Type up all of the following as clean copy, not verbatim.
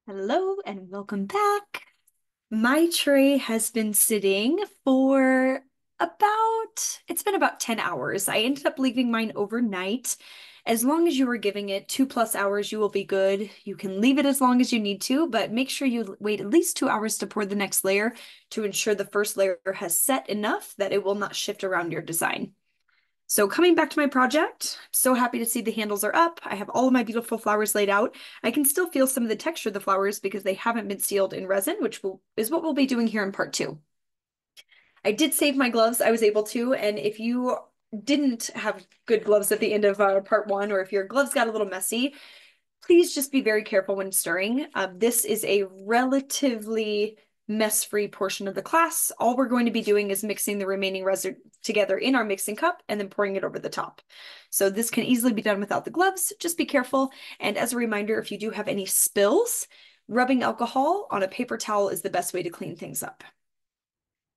Hello and welcome back. My tray has been sitting for it's been about 10 hours. I ended up leaving mine overnight. As long as you are giving it 2+ hours, you will be good. You can leave it as long as you need to, but make sure you wait at least 2 hours to pour the next layer to ensure the first layer has set enough that it will not shift around your design. So coming back to my project, I'm so happy to see the handles are up. I have all of my beautiful flowers laid out. I can still feel some of the texture of the flowers because they haven't been sealed in resin, is what we'll be doing here in part two. I did save my gloves. I was able to, and if you didn't have good gloves at the end of part one, or if your gloves got a little messy, please just be very careful when stirring. This is a relatively mess-free portion of the class. All we're going to be doing is mixing the remaining resin together in our mixing cup and then pouring it over the top. So this can easily be done without the gloves. Just be careful. And as a reminder, if you do have any spills, rubbing alcohol on a paper towel is the best way to clean things up.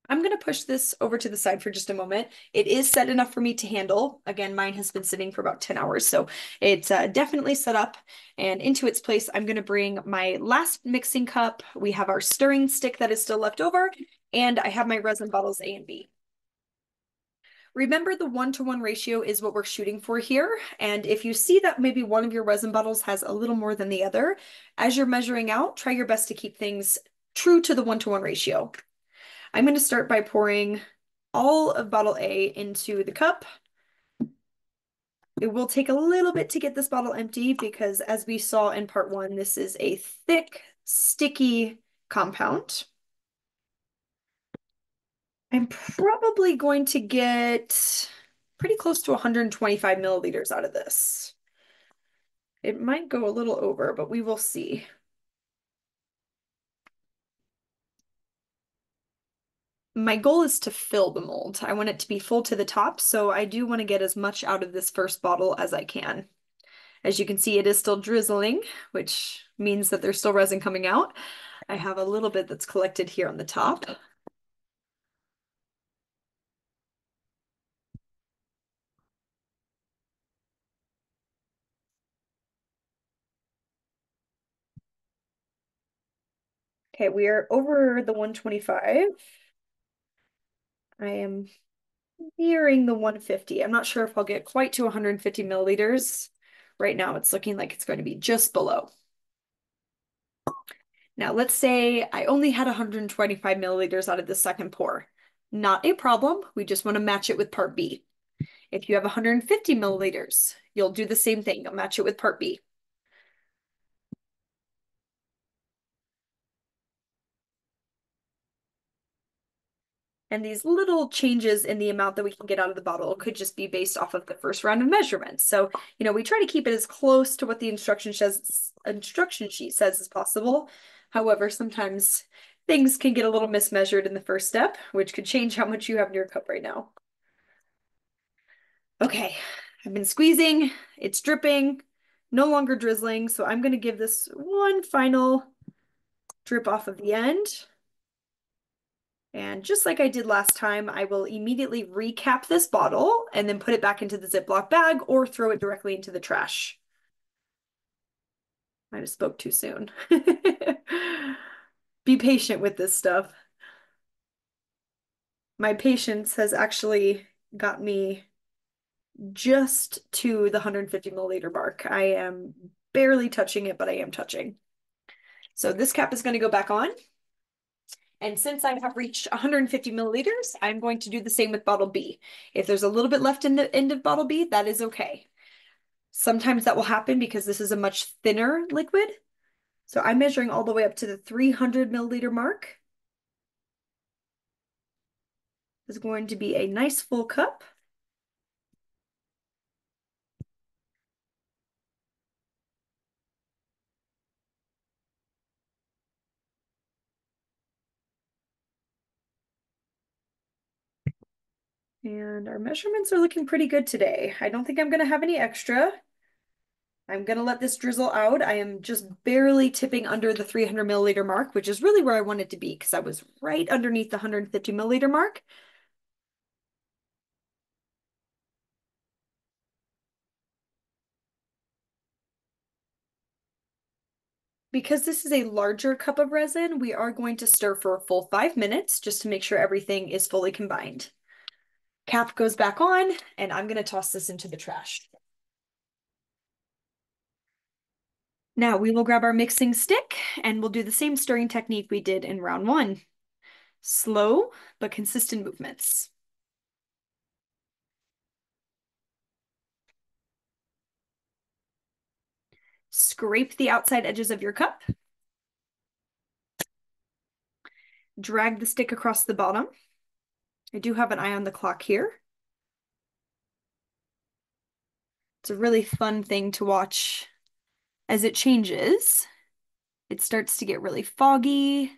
I'm going to push this over to the side for just a moment. It is set enough for me to handle. Again, mine has been sitting for about 10 hours, so it's definitely set up and into its place. I'm going to bring my last mixing cup. We have our stirring stick that is still left over, and I have my resin bottles A and B. Remember, the 1-to-1 ratio is what we're shooting for here. And if you see that maybe one of your resin bottles has a little more than the other, as you're measuring out, try your best to keep things true to the 1-to-1 ratio. I'm going to start by pouring all of bottle A into the cup. It will take a little bit to get this bottle empty because, as we saw in part one, this is a thick, sticky compound. I'm probably going to get pretty close to 125 milliliters out of this. It might go a little over, but we will see. My goal is to fill the mold. I want it to be full to the top, so I do want to get as much out of this first bottle as I can. As you can see, it is still drizzling, which means that there's still resin coming out. I have a little bit that's collected here on the top. Okay, we are over the 125. I am nearing the 150. I'm not sure if I'll get quite to 150 milliliters. Right now, it's looking like it's going to be just below. Now, let's say I only had 125 milliliters out of the second pour. Not a problem. We just want to match it with part B. If you have 150 milliliters, you'll do the same thing. You'll match it with part B. And these little changes in the amount that we can get out of the bottle could just be based off of the first round of measurements. So, we try to keep it as close to what the instruction sheet says as possible. However, sometimes things can get a little mismeasured in the first step, which could change how much you have in your cup right now. Okay, I've been squeezing, it's dripping, no longer drizzling, so I'm going to give this one final drip off of the end. And just like I did last time, I will immediately recap this bottle and then put it back into the Ziploc bag or throw it directly into the trash. Might have spoke too soon. Be patient with this stuff. My patience has actually got me just to the 150 milliliter mark. I am barely touching it, but I am touching. So this cap is going to go back on. And since I have reached 150 milliliters, I'm going to do the same with bottle B. If there's a little bit left in the end of bottle B, that is okay. Sometimes that will happen because this is a much thinner liquid. So I'm measuring all the way up to the 300 milliliter mark. This is going to be a nice full cup. And our measurements are looking pretty good today. I don't think I'm going to have any extra. I'm going to let this drizzle out. I am just barely tipping under the 300 milliliter mark, which is really where I want it to be because I was right underneath the 150 milliliter mark. Because this is a larger cup of resin, we are going to stir for a full 5 minutes just to make sure everything is fully combined. Cap goes back on, and I'm going to toss this into the trash. Now we will grab our mixing stick and we'll do the same stirring technique we did in round one. Slow but consistent movements. Scrape the outside edges of your cup. Drag the stick across the bottom. I do have an eye on the clock here. It's a really fun thing to watch as it changes. It starts to get really foggy.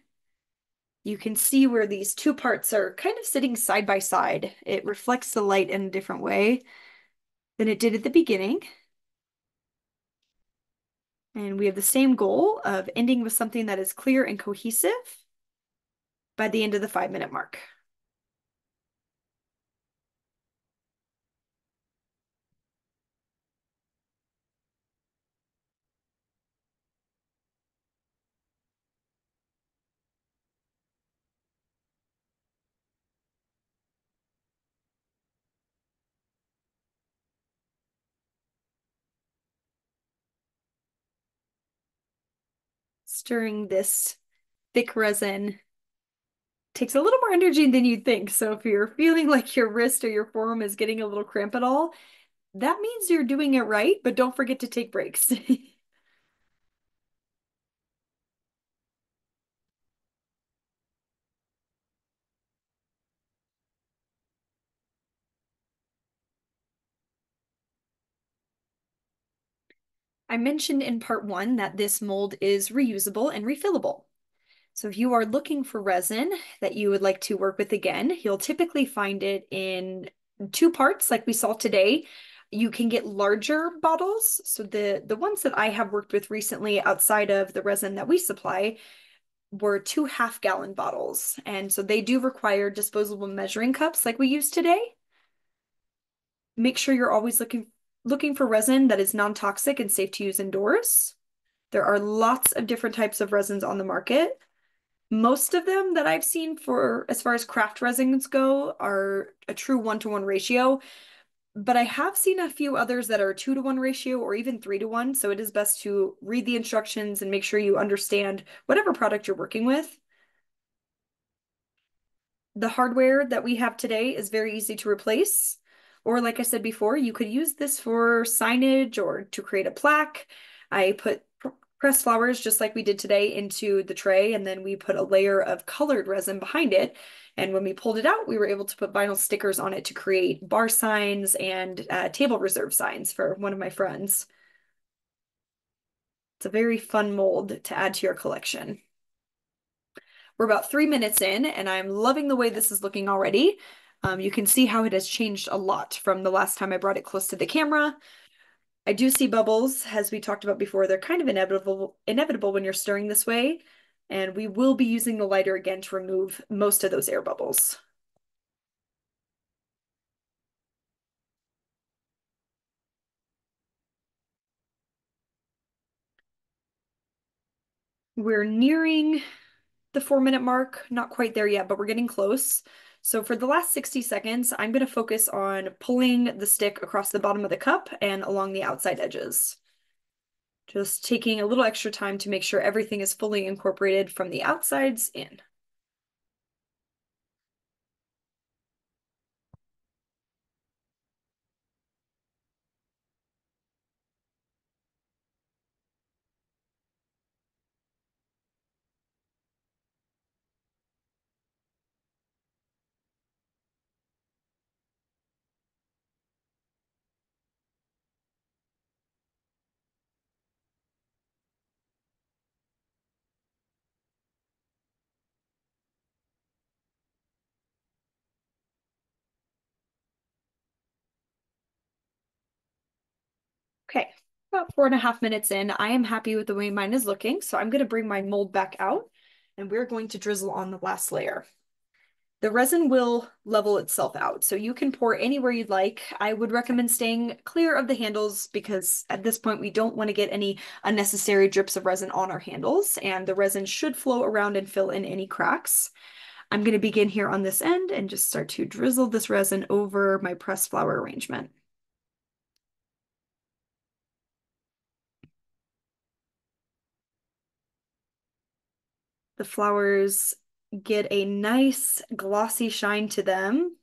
You can see where these two parts are kind of sitting side by side. It reflects the light in a different way than it did at the beginning. And we have the same goal of ending with something that is clear and cohesive by the end of the 5-minute mark. Stirring this thick resin takes a little more energy than you'd think. So if you're feeling like your wrist or your forearm is getting a little cramp at all, that means you're doing it right, but don't forget to take breaks. I mentioned in part one that this mold is reusable and refillable. So if you are looking for resin that you would like to work with again, you'll typically find it in two parts like we saw today. You can get larger bottles. So the ones that I have worked with recently outside of the resin that we supply were 2 half-gallon bottles. And so they do require disposable measuring cups like we use today. Make sure you're always looking for resin that is non-toxic and safe to use indoors. There are lots of different types of resins on the market. Most of them that I've seen for as far as craft resins go are a true 1-to-1 ratio, but I have seen a few others that are 2-to-1 ratio or even 3-to-1. So it is best to read the instructions and make sure you understand whatever product you're working with. The hardware that we have today is very easy to replace. Or like I said before, you could use this for signage or to create a plaque. I put pressed flowers just like we did today into the tray, and then we put a layer of colored resin behind it. And when we pulled it out, we were able to put vinyl stickers on it to create bar signs and table reserve signs for one of my friends. It's a very fun mold to add to your collection. We're about 3 minutes in, and I'm loving the way this is looking already. You can see how it has changed a lot from the last time I brought it close to the camera. I do see bubbles, as we talked about before. They're kind of inevitable when you're stirring this way, and we will be using the lighter again to remove most of those air bubbles. We're nearing the 4-minute mark, not quite there yet, but we're getting close. So for the last 60 seconds, I'm going to focus on pulling the stick across the bottom of the cup and along the outside edges. Just taking a little extra time to make sure everything is fully incorporated from the outsides in. Okay, about 4.5 minutes in, I am happy with the way mine is looking, so I'm going to bring my mold back out and we're going to drizzle on the last layer. The resin will level itself out, so you can pour anywhere you'd like. I would recommend staying clear of the handles because at this point we don't want to get any unnecessary drips of resin on our handles, and the resin should flow around and fill in any cracks. I'm going to begin here on this end and just start to drizzle this resin over my pressed flower arrangement. The flowers get a nice glossy shine to them.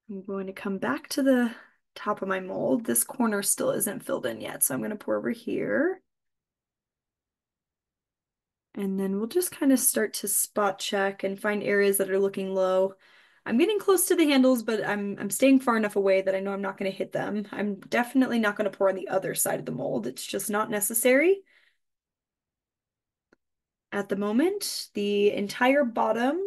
I'm going to come back to the top of my mold. This corner still isn't filled in yet, so I'm going to pour over here. And then we'll just kind of start to spot check and find areas that are looking low. I'm getting close to the handles, but I'm staying far enough away that I know I'm not going to hit them. I'm definitely not going to pour on the other side of the mold. It's just not necessary. At the moment, the entire bottom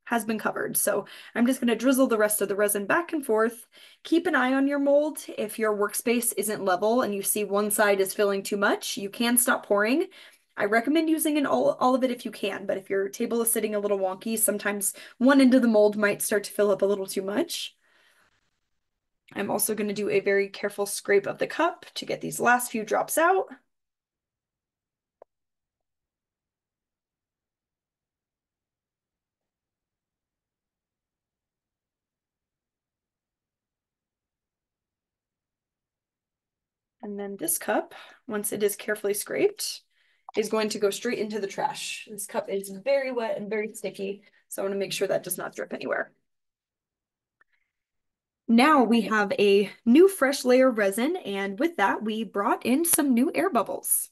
has been covered. So I'm just going to drizzle the rest of the resin back and forth. Keep an eye on your mold. If your workspace isn't level and you see one side is filling too much, you can stop pouring. I recommend using all of it if you can, but if your table is sitting a little wonky, sometimes one end of the mold might start to fill up a little too much. I'm also going to do a very careful scrape of the cup to get these last few drops out. And then this cup, once it is carefully scraped, is going to go straight into the trash. This cup is very wet and very sticky, so I want to make sure that does not drip anywhere. Now we have a new fresh layer of resin, and with that, we brought in some new air bubbles.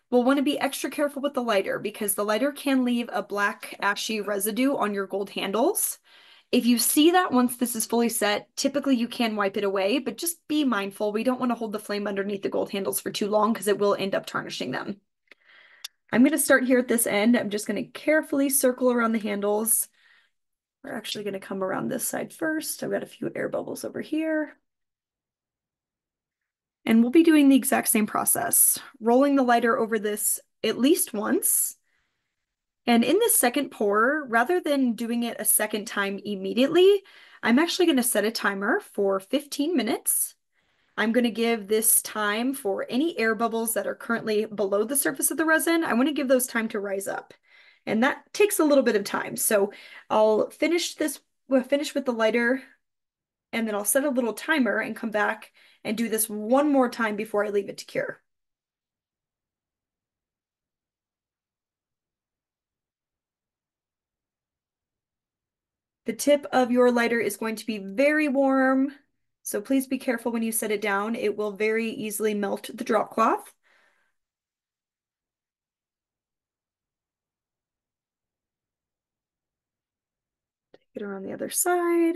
We'll want to be extra careful with the lighter because the lighter can leave a black ashy residue on your gold handles. If you see that once this is fully set, typically you can wipe it away, but just be mindful. We don't want to hold the flame underneath the gold handles for too long because it will end up tarnishing them. I'm going to start here at this end. I'm just going to carefully circle around the handles. We're actually going to come around this side first. I've got a few air bubbles over here. And we'll be doing the exact same process, rolling the lighter over this at least once. And in this second pour, rather than doing it a second time immediately, I'm actually going to set a timer for 15 minutes. I'm going to give this time for any air bubbles that are currently below the surface of the resin. I want to give those time to rise up. And that takes a little bit of time. So I'll finish with the lighter, and then I'll set a little timer and come back and do this one more time before I leave it to cure. The tip of your lighter is going to be very warm, so please be careful when you set it down. It will very easily melt the drop cloth. Take it around the other side.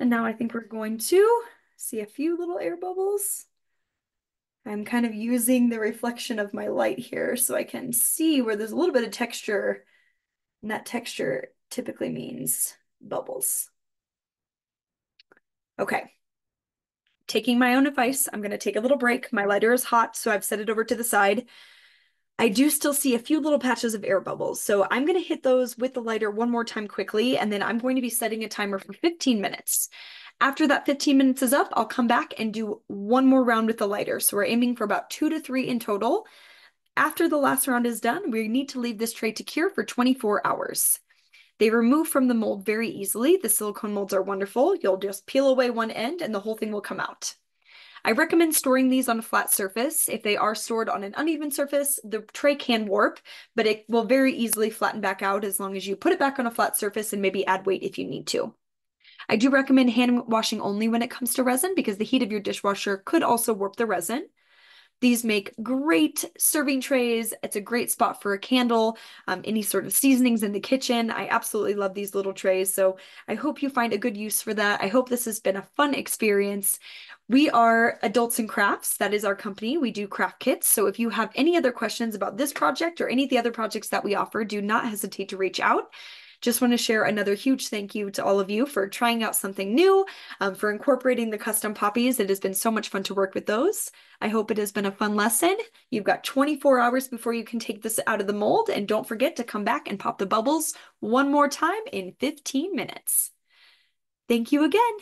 And now I think we're going to see a few little air bubbles. I'm kind of using the reflection of my light here so I can see where there's a little bit of texture, and that texture typically means bubbles. Okay. Taking my own advice, I'm going to take a little break. My lighter is hot, so I've set it over to the side. I do still see a few little patches of air bubbles, so I'm going to hit those with the lighter one more time quickly, and then I'm going to be setting a timer for 15 minutes. After that 15 minutes is up, I'll come back and do one more round with the lighter. So we're aiming for about 2 to 3 in total. After the last round is done, we need to leave this tray to cure for 24 hours. They remove from the mold very easily. The silicone molds are wonderful. You'll just peel away one end and the whole thing will come out. I recommend storing these on a flat surface. If they are stored on an uneven surface, the tray can warp, but it will very easily flatten back out as long as you put it back on a flat surface and maybe add weight if you need to. I do recommend hand washing only when it comes to resin because the heat of your dishwasher could also warp the resin. These make great serving trays. It's a great spot for a candle, any sort of seasonings in the kitchen. I absolutely love these little trays, so I hope you find a good use for that. I hope this has been a fun experience. We are Adults in Crafts. That is our company. We do craft kits. So if you have any other questions about this project or any of the other projects that we offer, do not hesitate to reach out. just want to share another huge thank you to all of you for trying out something new, for incorporating the custom poppies. It has been so much fun to work with those. I hope it has been a fun lesson. You've got 24 hours before you can take this out of the mold, and don't forget to come back and pop the bubbles one more time in 15 minutes. Thank you again.